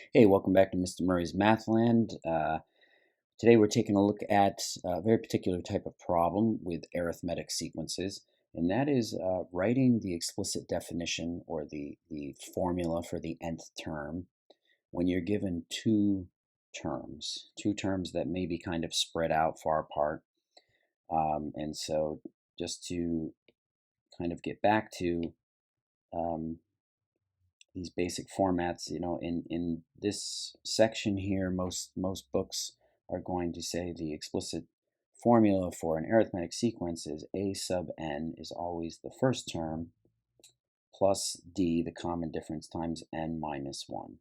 Hey, welcome back to Mr. Murray's Mathland. Today we're taking a look at a very particular type of problem with arithmetic sequences, and that is writing the explicit definition or the formula for the nth term when you're given two terms that may be kind of spread out far apart. And so just to kind of get back to um, these basic formats, in this section here, most books are going to say the explicit formula for an arithmetic sequence is a sub n is always the first term plus d, the common difference, times n minus 1.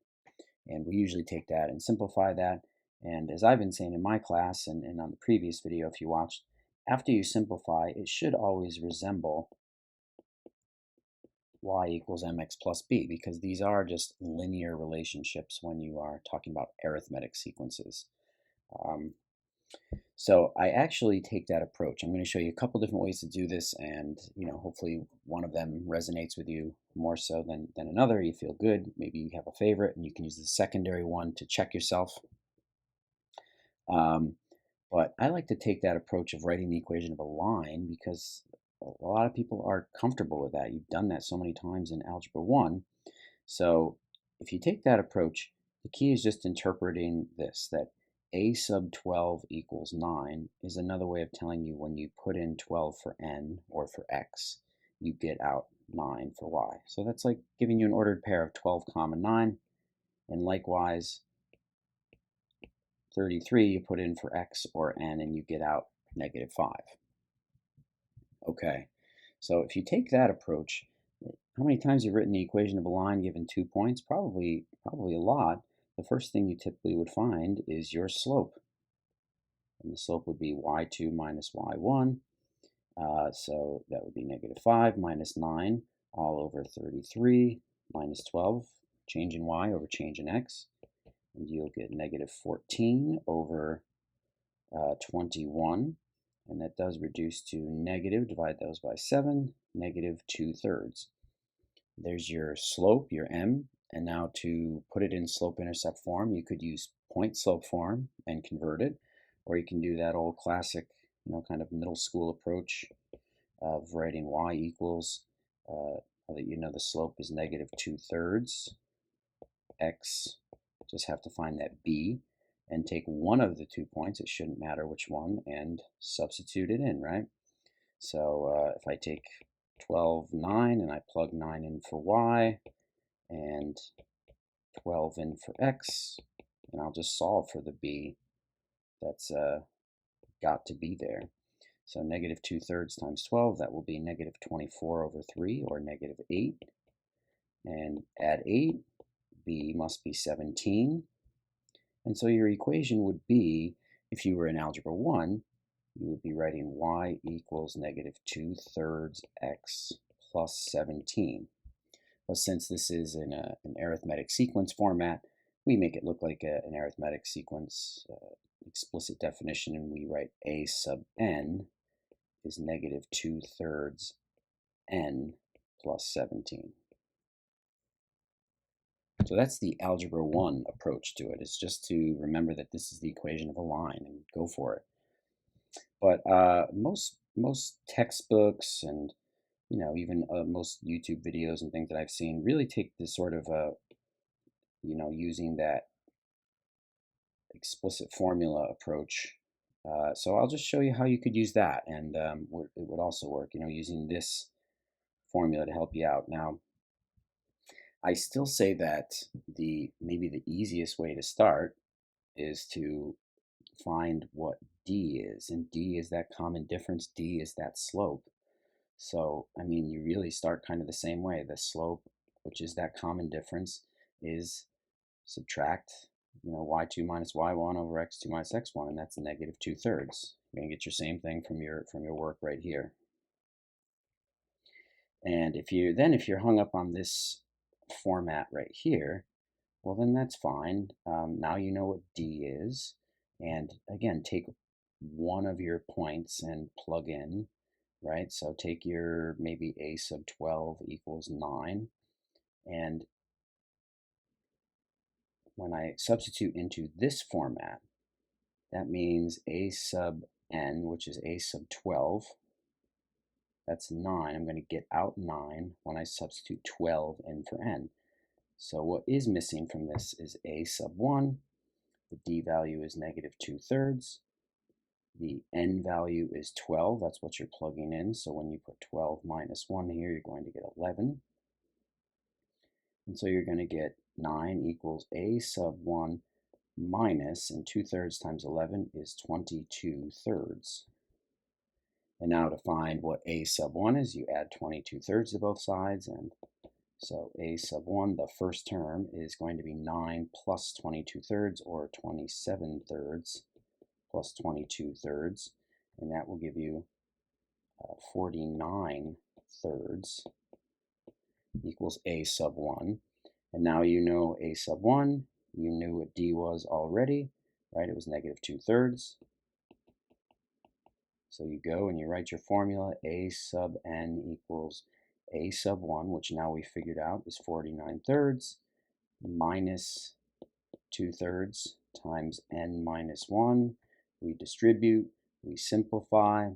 And we usually take that and simplify that. And as I've been saying in my class and on the previous video, if you watched, after you simplify, it should always resemble y equals mx plus b, because these are just linear relationships when you are talking about arithmetic sequences. So I actually take that approach. I'm going to show you a couple different ways to do this, and hopefully one of them resonates with you more so than another. You feel good. Maybe you have a favorite, and you can use the secondary one to check yourself. But I like to take that approach of writing the equation of a line because a lot of people are comfortable with that. You've done that so many times in Algebra 1. So if you take that approach, the key is just interpreting this, that a sub 12 equals 9 is another way of telling you when you put in 12 for n or for x, you get out 9 for y. So that's like giving you an ordered pair of 12 comma 9, and likewise 33 you put in for x or n and you get out negative 5. Okay, so if you take that approach, how many times you've written the equation of a line given 2 points? Probably a lot. The first thing you typically would find is your slope. And the slope would be y2 minus y1. So that would be negative 5 minus 9 all over 33 minus 12, change in y over change in x. And you'll get negative 14 over 21. And that does reduce to negative, divide those by 7, negative 2/3. There's your slope, your m, and now to put it in slope-intercept form, you could use point-slope form and convert it, or you can do that old classic, kind of middle school approach of writing y equals, the slope is negative 2/3, x, just have to find that b, and take one of the 2 points, it shouldn't matter which one, and substitute it in, right? So if I take 12, 9, and I plug 9 in for y, and 12 in for x, and I'll just solve for the b that's got to be there. So negative 2/3 times 12, that will be negative 24 over 3, or negative 8. And add 8, b must be 17. And so your equation would be, if you were in Algebra 1, you would be writing y equals negative 2/3 x plus 17. But since this is in an arithmetic sequence format, we make it look like an arithmetic sequence explicit definition, and we write a sub n is negative 2/3 n plus 17. So that's the Algebra 1 approach to it. It's just to remember that this is the equation of a line and go for it. But most textbooks and even most YouTube videos and things that I've seen really take this sort of using that explicit formula approach. So I'll just show you how you could use that, and it would also work, using this formula to help you out. Now, I still say that maybe the easiest way to start is to find what d is, and d is that common difference, d is that slope. So, I mean, you really start kind of the same way. The slope, which is that common difference, is subtract, y2 minus y1 over x2 minus x1, and that's negative 2/3. You're going to get your same thing from your work right here. And if you're hung up on this format right here, well, then that's fine. Now you know what d is, and again, take one of your points and plug in, right? So take your maybe a sub 12 equals 9, and when I substitute into this format, that means a sub n, which is a sub 12, that's 9. I'm going to get out 9 when I substitute 12 in for n. So what is missing from this is a sub 1. The d value is negative 2/3. The n value is 12. That's what you're plugging in. So when you put 12 minus 1 here, you're going to get 11. And so you're going to get 9 equals a sub 1 minus, and 2/3 times 11 is 22/3. And now to find what a sub 1 is, you add 22/3 to both sides, and so a sub 1, the first term, is going to be 9 plus 22/3, or 27/3 plus 22/3, and that will give you 49/3 equals a sub 1. And now you know a sub 1, you knew what d was already, right? It was negative 2/3. So you go and you write your formula, a sub n equals a sub 1, which now we figured out is 49/3, minus 2/3 times n minus 1. We distribute, we simplify.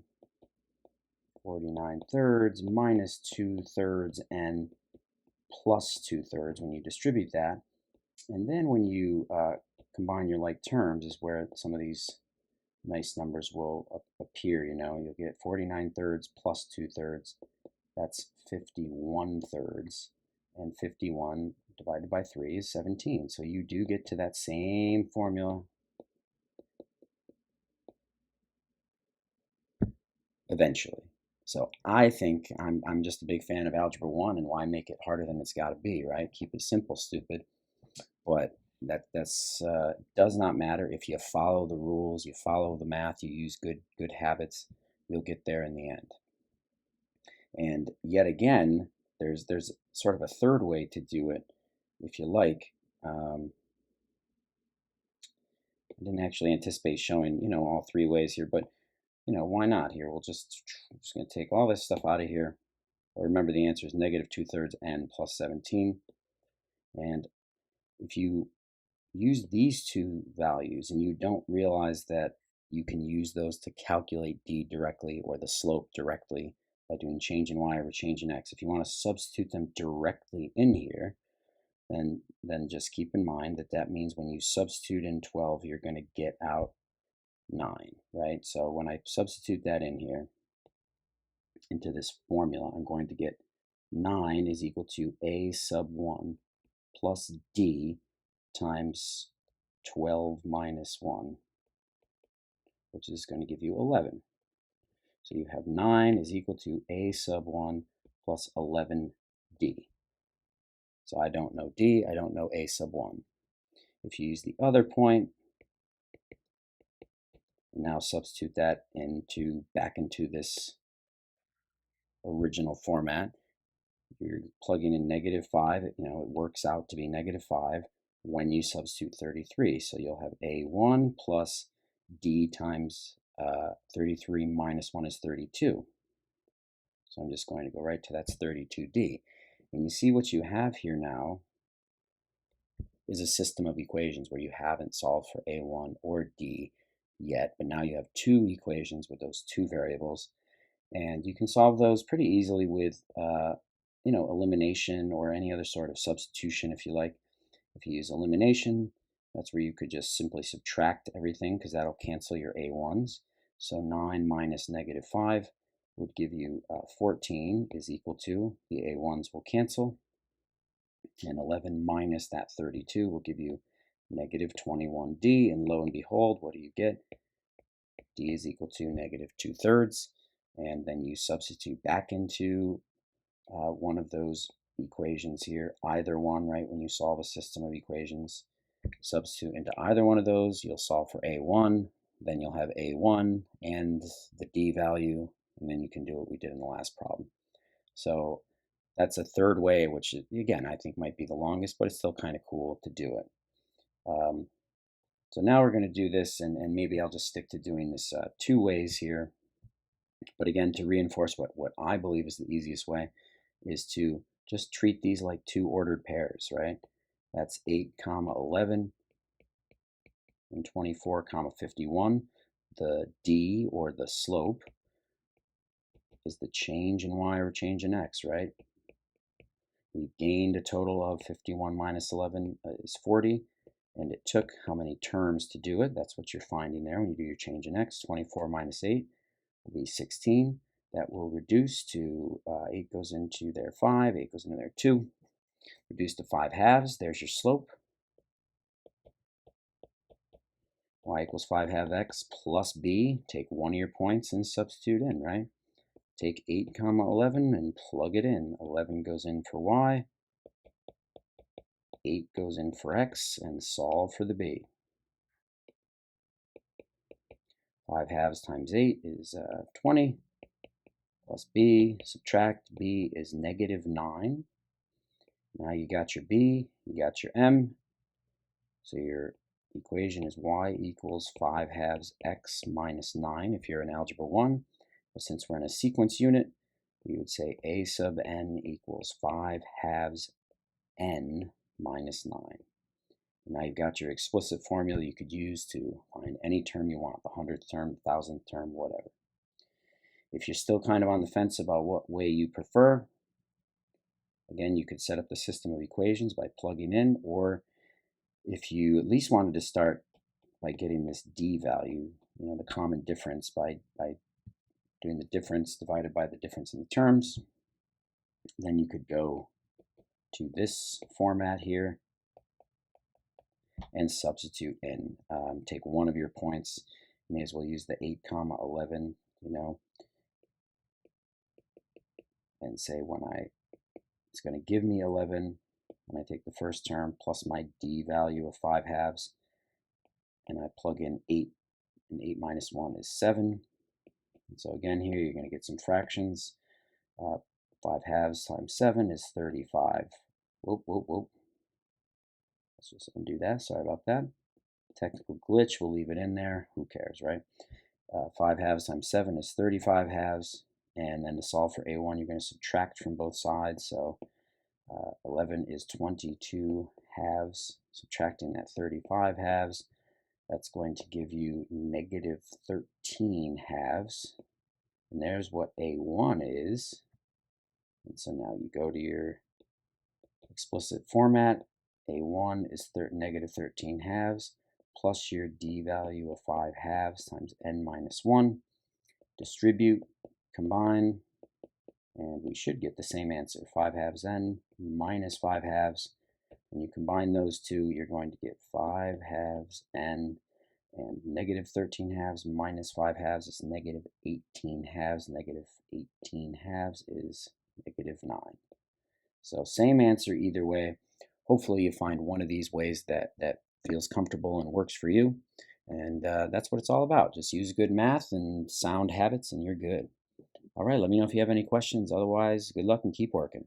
49/3 minus 2/3 n plus 2/3 when you distribute that. And then when you combine your like terms is where some of these nice numbers will appear. You'll get 49/3 plus 2/3. That's 51/3. And 51 divided by 3 is 17. So you do get to that same formula eventually. So I think I'm just a big fan of Algebra 1, and why make it harder than it's got to be, right? Keep it simple, stupid. But that does not matter. If you follow the rules, you follow the math, you use good habits, you'll get there in the end. And yet again, there's sort of a third way to do it, if you like. I didn't actually anticipate showing all three ways here, but why not here? I'm just going to take all this stuff out of here. Remember, the answer is negative 2/3 n plus 17. And if you use these two values and you don't realize that you can use those to calculate d directly, or the slope directly, by doing change in y over change in x, if you want to substitute them directly in here, then just keep in mind that means when you substitute in 12, you're going to get out 9, right? So when I substitute that in here into this formula, I'm going to get 9 is equal to a sub 1 plus d times 12 minus 1, which is going to give you 11. So you have 9 is equal to a sub 1 plus 11d. So I don't know d, I don't know a sub 1. If you use the other point, now substitute that back into this original format, you're plugging in negative 5. It works out to be negative 5 when you substitute 33. So you'll have a1 plus d times 33 minus 1 is 32. So I'm just going to go right to that's 32d. And you see what you have here now is a system of equations where you haven't solved for a1 or d yet, but now you have two equations with those two variables, and you can solve those pretty easily with elimination or any other sort of substitution if you like. If you use elimination, that's where you could just simply subtract everything, because that'll cancel your a1s. So 9 minus negative 5 would give you 14 is equal to, the a1s will cancel, and 11 minus that 32 will give you negative 21d, and lo and behold, what do you get? D is equal to negative 2/3, and then you substitute back into one of those equations here, either one, right? When you solve a system of equations, substitute into either one of those, you'll solve for a1, then you'll have a1 and the d value, and then you can do what we did in the last problem. So that's a third way, which again I think might be the longest, but it's still kind of cool to do it. So now we're going to do this, and maybe I'll just stick to doing this two ways here. But again, to reinforce what I believe is the easiest way is to just treat these like two ordered pairs, right? That's 8, 11. and 24 comma 51. The d, or the slope, is the change in y or change in x, right? We've gained a total of 51 minus 11 is 40, and it took how many terms to do it? That's what you're finding there when you do your change in x. 24 minus 8 will be 16. That will reduce to 8 goes into there 5, 8 goes into there 2. Reduce to 5 halves. There's your slope. Y equals 5 halves x plus b. Take one of your points and substitute in, right? Take 8 comma 11 and plug it in. 11 goes in for y. 8 goes in for x, and solve for the b. 5 halves times 8 is 20, plus b, subtract b is negative 9. Now you got your b, you got your m, so your equation is y equals 5 halves x minus 9 if you're in Algebra 1. But since we're in a sequence unit, we would say a sub n equals 5 halves n minus 9. Now you've got your explicit formula you could use to find any term you want, the 100th term, 1000th term, whatever. If you're still kind of on the fence about what way you prefer, again, you could set up the system of equations by plugging in, or if you at least wanted to start by getting this d value, the common difference, by doing the difference divided by the difference in the terms, then you could go to this format here and substitute in. Take one of your points. You may as well use the 8 comma 11, and say it's going to give me 11 when I take the first term plus my d value of 5 halves, and I plug in 8, and 8 minus 1 is 7. And so again here you're going to get some fractions. 5 halves times 7 is 35. Whoop. Let's just undo that. Sorry about that. Technical glitch. We'll leave it in there. Who cares, right? 5 halves times 7 is 35 halves. And then to solve for a1, you're going to subtract from both sides. So 11 is 22 halves. Subtracting that 35 halves, that's going to give you negative 13 halves. And there's what a1 is. And so now you go to your explicit format. a1 is negative 13 halves plus your d value of 5 halves times n minus 1. Distribute, combine, and we should get the same answer. 5 halves n minus 5 halves. When you combine those two, you're going to get 5 halves n, and negative 13 halves minus 5 halves is negative 18 halves. Negative 18 halves is negative 9. So same answer either way. Hopefully you find one of these ways that feels comfortable and works for you. And that's what it's all about. Just use good math and sound habits and you're good. All right, let me know if you have any questions. Otherwise, good luck and keep working.